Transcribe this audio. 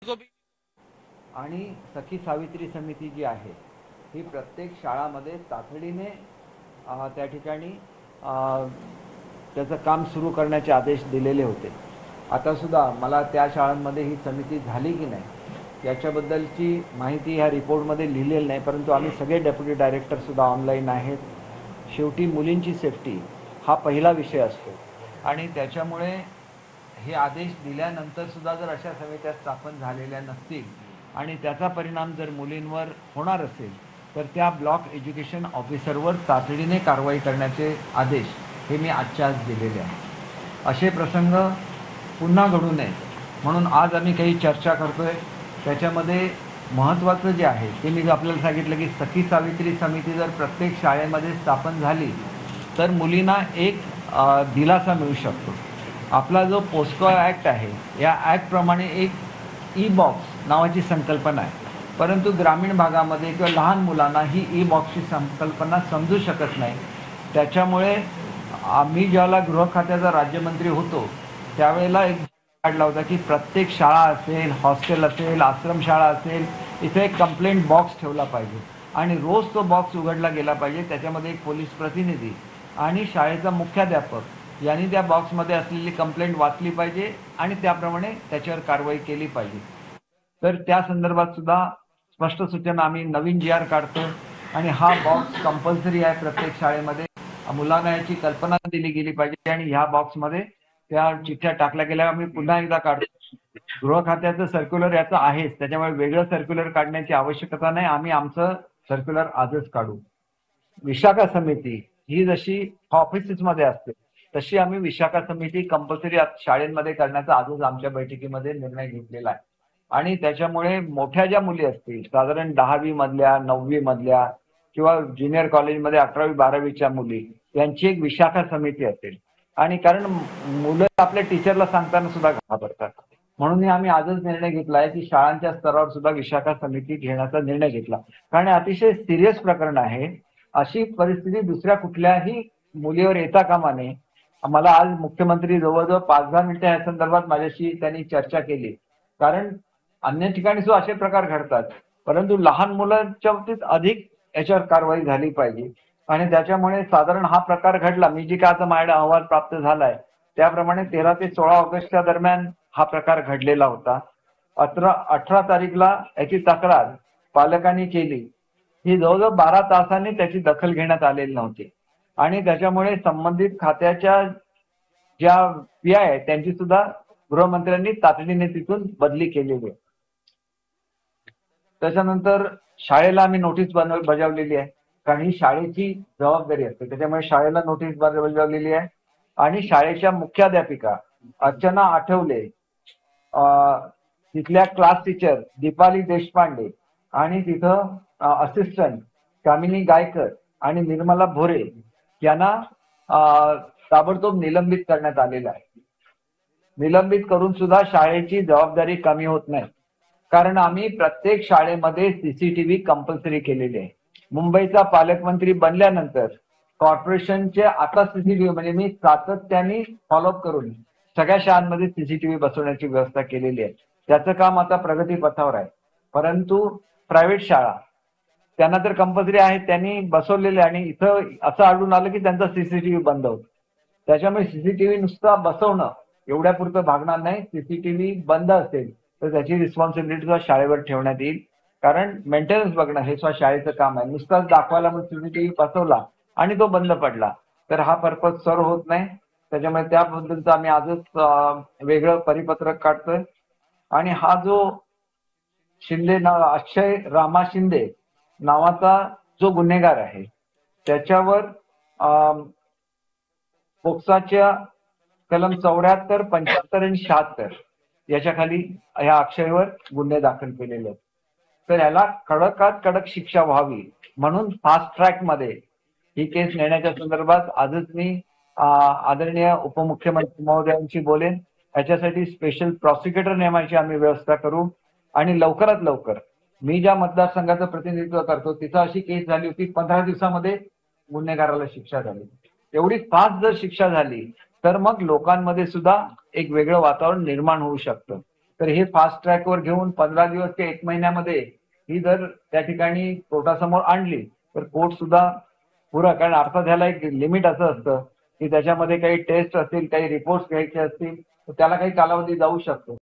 को भी। आणि सखी सावित्री समिती जी आहे ही प्रत्येक शाळामध्ये तातडीने त्या ठिकाणी त्याचं काम सुरू करण्याचे आदेश दिलेले होते. आता सुद्धा मला त्या शाळांमध्ये ही समिती झाली की नाही याच्याबद्दलची माहिती ह्या रिपोर्टमध्ये लिहिलेली नाही, परंतु आम्ही सगळे डेप्युटी डायरेक्टरसुद्धा ऑनलाईन आहेत. शेवटी मुलींची सेफ्टी हा पहिला विषय असतो आणि त्याच्यामुळे हे आदेश दिल्यानंतर सुद्धा जर अशा समित्या स्थापन झालेल्या नसतील आणि त्याचा परिणाम जर मुलींवर होणार असेल तर त्या ब्लॉक एज्युकेशन ऑफिसरवर तातडीने कारवाई करण्याचे आदेश हे मी आजच्या आज दिलेले आहेत. असे प्रसंग पुन्हा घडू नयेत म्हणून आज आम्ही काही चर्चा करतोय. त्याच्यामध्ये महत्त्वाचं जे आहे ते मी आपल्याला सांगितलं की सखी सावित्री समिती जर प्रत्येक शाळेमध्ये स्थापन झाली तर मुलींना एक दिलासा मिळू शकतो. आपला जो पोस्को ॲक्ट आहे या ॲक्टप्रमाणे एक ई बॉक्स नावाची संकल्पना आहे, परंतु ग्रामीण भागामध्ये किंवा लहान मुलांना ही ई बॉक्सची संकल्पना समजू शकत नाही. त्याच्यामुळे आम्ही ज्यावेळेला गृह खात्याचा राज्यमंत्री होतो त्यावेळेला एक काढला होता की प्रत्येक शाळा असेल, हॉस्टेल असेल, आश्रमशाळा असेल, इथे एक कंप्लेंट बॉक्स ठेवला पाहिजे आणि रोज तो बॉक्स उघडला गेला पाहिजे. त्याच्यामध्ये एक पोलीस प्रतिनिधी आणि शाळेचा मुख्याध्यापक यांनी त्या बॉक्समध्ये असलेली कंप्लेंट वाचली पाहिजे आणि त्याप्रमाणे त्याच्यावर कारवाई केली पाहिजे. तर त्या संदर्भात सुद्धा स्पष्ट सूचना आम्ही नवीन GR काढतो आणि हा बॉक्स कंपल्सरी आहे प्रत्येक शाळेमध्ये. मुलांना याची कल्पना दिली गेली पाहिजे आणि ह्या बॉक्समध्ये त्या चिठ्ठ्या टाकल्या गेल्या. आम्ही पुन्हा एकदा काढतो. गृह खात्याचं सर्क्युलर याचं आहेच, त्याच्यामुळे वेगळं सर्क्युलर काढण्याची आवश्यकता नाही. आम्ही आमचं सर्क्युलर आजच काढू. विशाखा समिती ही जशी ऑफिसेसमध्ये असते तशी आम्ही विशाखा समिती कंपल्सरी शाळेमध्ये करण्याचा आजच आमच्या बैठकीमध्ये निर्णय घेतलेला आहे. आणि त्याच्यामुळे मोठ्या ज्या मुली असतील साधारण 10वी मधल्या, 9वी मधल्या किंवा ज्युनियर कॉलेजमध्ये 11वी 12वीच्या मुली यांची एक विशाखा समिती असेल. आणि कारण मुलं आपल्या टीचरला सांगताना सुद्धा घाबरतात, म्हणून आम्ही आजच निर्णय घेतला आहे की शाळांच्या स्तरावर सुद्धा विशाखा समिती घेण्याचा निर्णय घेतला. कारण अतिशय सिरियस प्रकरण आहे. अशी परिस्थिती दुसऱ्या कुठल्याही मुलीवर येता कामा नये. मला आज मुख्यमंत्री जवळजवळ 5-10 मिनिटं या संदर्भात माझ्याशी त्यांनी चर्चा केली. कारण अन्य ठिकाणी सुद्धा असे प्रकार घडतात, परंतु लहान मुलांच्या बाबतीत अधिक याच्यावर कारवाई झाली पाहिजे. आणि त्याच्यामुळे साधारण हा प्रकार घडला, मी जी काय आता माझ्या अहवाल प्राप्त झालाय त्याप्रमाणे 13 ते 16 ऑगस्टच्या दरम्यान हा प्रकार घडलेला होता. 18 तारीखला याची तक्रार पालकांनी केली. ही जवळजवळ 12 तासांनी त्याची दखल घेण्यात आलेली नव्हती आणि त्याच्यामुळे संबंधित खात्याच्या ज्या PI आहेत त्यांची सुद्धा गृहमंत्र्यांनी तातडीने तिथून बदली केलेली आहे. त्याच्यानंतर शाळेला आम्ही नोटीस बजावलेली आहे, कारण ही शाळेची जबाबदारी असते. त्याच्यामुळे शाळेला नोटीस बजावलेली आहे आणि शाळेच्या मुख्याध्यापिका अर्चना आठवले, तिथल्या क्लास टीचर दीपाली देशपांडे आणि तिथं असिस्टंट कामिनी गायकर आणि निर्मला भोरे यांना ताबडतोब निलंबित करण्यात आलेलं आहे. निलंबित करून सुद्धा शाळेची जबाबदारी कमी होत नाही, कारण आम्ही प्रत्येक शाळेमध्ये CCTV कंपल्सरी केलेले आहे. मुंबईचा पालकमंत्री बनल्यानंतर कॉर्पोरेशनचे आता CCTV म्हणजे मी सातत्याने फॉलोअप करून सगळ्या शाळांमध्ये CCTV बसवण्याची व्यवस्था केलेली आहे. त्याचं काम आता प्रगतीपथावर आहे. परंतु प्रायव्हेट शाळा त्यांना तर कंपल्सरी आहे, त्यांनी बसवलेले आणि इथं असं आढळून आलं की त्यांचा CCTV बंद होतो. त्याच्यामुळे CCTV नुसता बसवणं एवढ्या पुरतं भागणार नाही. CCTV बंद असेल तर त्याची रिस्पॉन्सिबिलिटी सुद्धा शाळेवर ठेवण्यात येईल, कारण मेंटेनन्स बघणं हे सुद्धा शाळेचं काम आहे. नुसताच दाखवायला मग CCTV बसवला आणि तो बंद पडला तर हा पर्पज सर्व होत नाही. त्याच्यामुळे त्याबद्दलचं आम्ही आजच वेगळं परिपत्रक काढतोय. आणि हा जो शिंदे अक्षय रामा शिंदे नावाचा जो गुन्हेगार आहे त्याच्यावर पोक्साच्या कलम 74, 75 आणि 76 याच्या खाली ह्या अक्षयवर गुन्हे दाखल केलेले आहेत. तर याला कडकात कडक शिक्षा व्हावी म्हणून फास्ट ट्रॅक मध्ये ही केस नेण्याच्या संदर्भात आजच मी आदरणीय उपमुख्यमंत्री महोदयांशी बोलेन. याच्यासाठी स्पेशल प्रॉसिक्युटर नेमायची आम्ही व्यवस्था करू आणि लवकरात लवकर मी ज्या मतदारसंघाचं प्रतिनिधित्व करतो तिथं अशी केस झाली होती, 15 दिवसामध्ये गुन्हेगाराला शिक्षा झाली. एवढी फास्ट जर शिक्षा झाली तर मग लोकांमध्ये सुद्धा एक वेगळं वातावरण निर्माण होऊ शकतं. तर हे फास्ट ट्रॅकवर घेऊन 15 दिवस ते 1 महिन्यामध्ये ही जर त्या ठिकाणी कोर्टासमोर आणली तर कोर्ट सुद्धा पुरा, कारण अर्थात ह्याला एक लिमिट असं असतं की त्याच्यामध्ये काही टेस्ट असतील, काही रिपोर्ट्स घ्यायचे असतील तर त्याला काही कालावधी जाऊ शकतो.